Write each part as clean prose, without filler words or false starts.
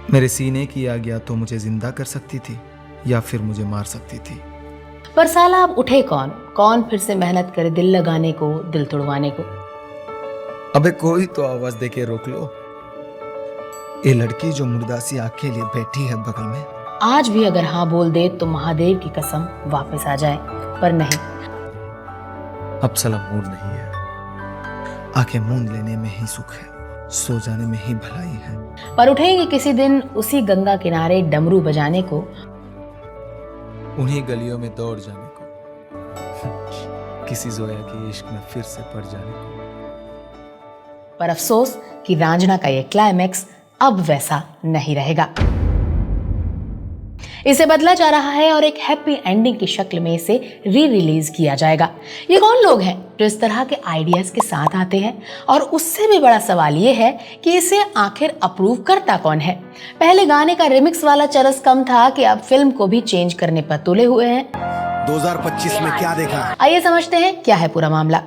मेरे सीने की आग या तो मुझे जिंदा कर सकती थी या फिर मुझे मार सकती थी। पर साला अब उठे कौन? कौन फिर से मेहनत करे दिल लगाने को, दिल तोड़वाने को? अबे कोई तो आवाज दे के रोक लो। ये लड़की जो मुर्दासी आंखें लिए बैठी है बगल में, आज भी अगर हाँ बोल दे तो महादेव की कसम वापस आ जाए, पर नहीं। अब साला मूड नहीं है। आंखें मूंद लेने में ही सुख है, सो जाने में ही भलाई है। पर उठेंगे किसी दिन उसी गंगा किनारे डमरू बजाने को, उन्हीं गलियों में दौड़ जाने को, किसी जोया के इश्क में फिर से पड़ जाने को। पर अफसोस कि रांझना का ये क्लाइमैक्स अब वैसा नहीं रहेगा। इसे बदला जा रहा है और एक हैप्पी एंडिंग की शक्ल में इसे री रिलीज किया जाएगा। ये कौन लोग हैं जो इस तरह के आइडियाज के साथ आते हैं? और उससे भी बड़ा सवाल ये है कि इसे आखिर अप्रूव करता कौन है? पहले गाने का रिमिक्स वाला चरस कम था कि अब फिल्म को भी चेंज करने पर तुले हुए हैं। 2025 में क्या देखा? आइए समझते हैं क्या है पूरा मामला।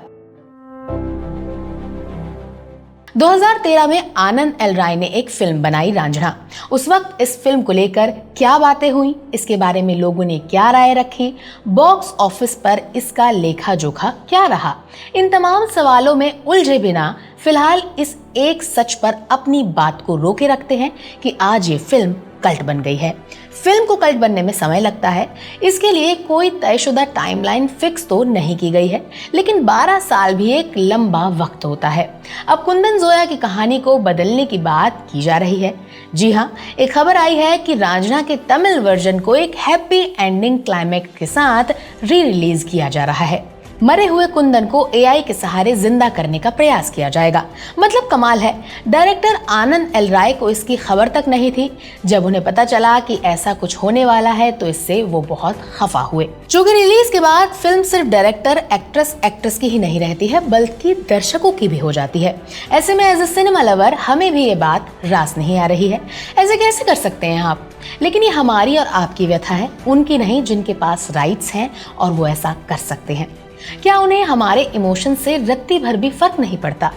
2013 में आनंद एल राय ने एक फिल्म बनाई रांझना। उस वक्त इस फिल्म को लेकर क्या बातें हुई, इसके बारे में लोगों ने क्या राय रखी, बॉक्स ऑफिस पर इसका लेखा जोखा क्या रहा, इन तमाम सवालों में उलझे बिना फिलहाल इस एक सच पर अपनी बात को रोके रखते हैं कि आज ये फिल्म कल्ट बन गई है। फिल्म को कल्ट बनने में समय लगता है, इसके लिए कोई तयशुदा टाइमलाइन फिक्स तो नहीं की गई है, लेकिन 12 साल भी एक लंबा वक्त होता है। अब कुंदन जोया की कहानी को बदलने की बात की जा रही है। जी हाँ, एक खबर आई है कि रांझना के तमिल वर्जन को एक हैप्पी एंडिंग क्लाइमैक्स के साथ री रिलीज किया जा रहा है। मरे हुए कुंदन को एआई के सहारे जिंदा करने का प्रयास किया जाएगा। मतलब कमाल है, डायरेक्टर आनंद एल राय को इसकी खबर तक नहीं थी। जब उन्हें पता चला कि ऐसा कुछ होने वाला है तो इससे वो बहुत खफा हुए। चूंकि रिलीज के बाद फिल्म सिर्फ डायरेक्टर एक्ट्रेस की ही नहीं रहती है, बल्कि दर्शकों की भी हो जाती है। ऐसे में एज ए सिनेमा लवर हमें भी ये बात रास नहीं आ रही है। ऐसे कैसे कर सकते हैं आप? लेकिन ये हमारी और आपकी व्यथा है, उनकी नहीं जिनके पास राइट्स हैं और वो ऐसा कर सकते हैं। क्या उन्हें हमारे इमोशन से रत्ती भर भी फर्क नहीं पड़ता?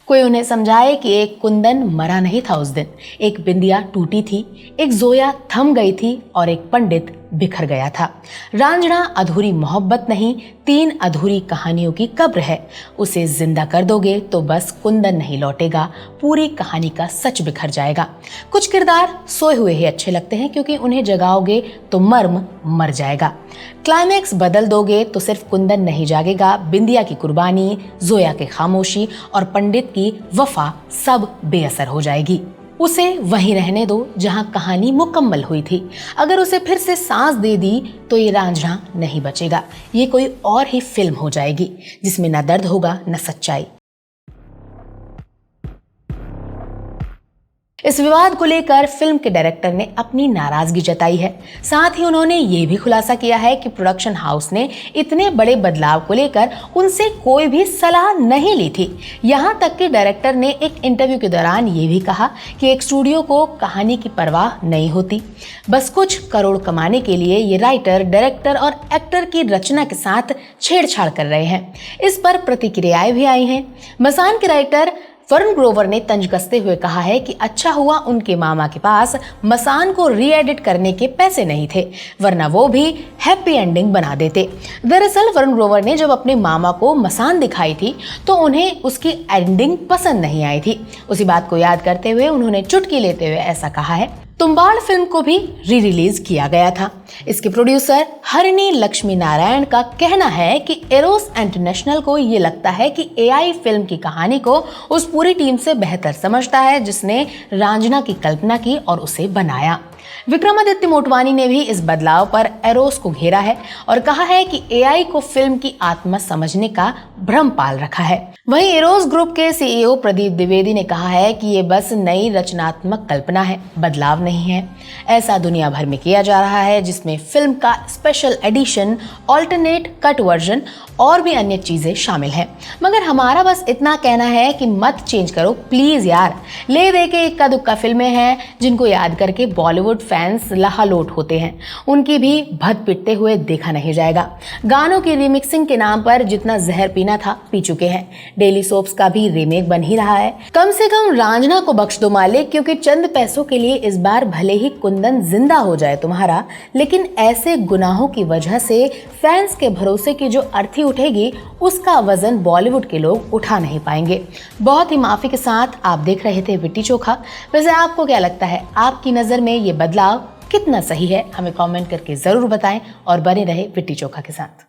कोई उन्हें समझाए कि एक कुंदन मरा नहीं था उस दिन, एक बिंदिया टूटी थी, एक जोया थम गई थी और एक पंडित बिखर गया था। रांझना अधूरी मोहब्बत नहीं, 3 अधूरी कहानियों की कब्र है। उसे जिंदा कर दोगे तो बस कुंदन नहीं लौटेगा, पूरी कहानी का सच बिखर जाएगा। कुछ किरदार सोए हुए ही अच्छे लगते हैं क्योंकि उन्हें जगाओगे तो मर्म मर जाएगा। क्लाइमैक्स बदल दोगे तो सिर्फ कुंदन नहीं जागेगा, बिंदिया की कुर्बानी, जोया की खामोशी और पंडित की वफा सब बेअसर हो जाएगी। उसे वहीं रहने दो जहां कहानी मुकम्मल हुई थी। अगर उसे फिर से सांस दे दी तो ये रांझना नहीं बचेगा, ये कोई और ही फिल्म हो जाएगी जिसमें न दर्द होगा न सच्चाई। इस विवाद को लेकर फिल्म के डायरेक्टर ने अपनी नाराजगी जताई है। साथ ही उन्होंने ये भी खुलासा किया है कि प्रोडक्शन हाउस ने इतने बड़े बदलाव को लेकर उनसे कोई भी सलाह नहीं ली थी। यहाँ तक कि डायरेक्टर ने एक इंटरव्यू के दौरान ये भी कहा कि एक स्टूडियो को कहानी की परवाह नहीं होती, बस कुछ करोड़ कमाने के लिए ये राइटर, डायरेक्टर और एक्टर की रचना के साथ छेड़छाड़ कर रहे हैं। इस पर प्रतिक्रियाएं भी आई हैं। मसान के राइटर वरुण ग्रोवर ने तंज कसते हुए कहा है कि अच्छा हुआ उनके मामा के पास मसान को री एडिट करने के पैसे नहीं थे, वरना वो भी हैप्पी एंडिंग बना देते। दरअसल वरुण ग्रोवर ने जब अपने मामा को मसान दिखाई थी तो उन्हें उसकी एंडिंग पसंद नहीं आई थी। उसी बात को याद करते हुए उन्होंने चुटकी लेते हुए ऐसा कहा है। तुम्बाड़ फिल्म को भी री रिलीज किया गया था। इसके प्रोड्यूसर हरिणी लक्ष्मी नारायण का कहना है कि एरोस इंटरनेशनल को ये लगता है कि एआई फिल्म की कहानी को उस पूरी टीम से बेहतर समझता है जिसने रांझना की कल्पना की और उसे बनाया। विक्रमादित्य मोटवानी ने भी इस बदलाव पर एरोस को घेरा है और कहा है कि एआई को फिल्म की आत्मा समझने का भ्रम पाल रखा है। वहीं एरोस ग्रुप के सीईओ प्रदीप द्विवेदी ने कहा है कि ये बस नई रचनात्मक कल्पना है, बदलाव नहीं है। ऐसा दुनिया भर में किया जा रहा है जिसमें फिल्म का special edition, alternate cut version और भी अन्य चीजें शामिल हैं। मगर हमारा बस इतना कहना है कि मत चेंज करो प्लीज यार। ले दे के इक्का दुक्का फिल्में हैं जिनको याद करके बॉलीवुड बॉलीवुड फैंस लहालोट होते हैं, उनकी भी भद पिटते हुए देखा नहीं जाएगा। गानों की रीमिक्सिंग के नाम पर जितना जहर पीना था पी चुके हैं। डेली सोप्स का भी रीमेक बन ही रहा है। कम से कम रांझना को बख्श दो मालिक, क्योंकि चंद पैसों के लिए इस बार भले ही कुंदन जिंदा हो जाए तुम्हारा, लेकिन ऐसे गुनाहों की वजह से फैंस के भरोसे की जो अर्थी उठेगी उसका वजन बॉलीवुड के लोग उठा नहीं पाएंगे। बहुत ही माफी के साथ आप देख रहे थे विट्टी चोखा। वैसे आपको क्या लगता है, आपकी नजर में ये बदलाव कितना सही है? हमें कमेंट करके जरूर बताएं और बने रहे विट्टी चोखा के साथ।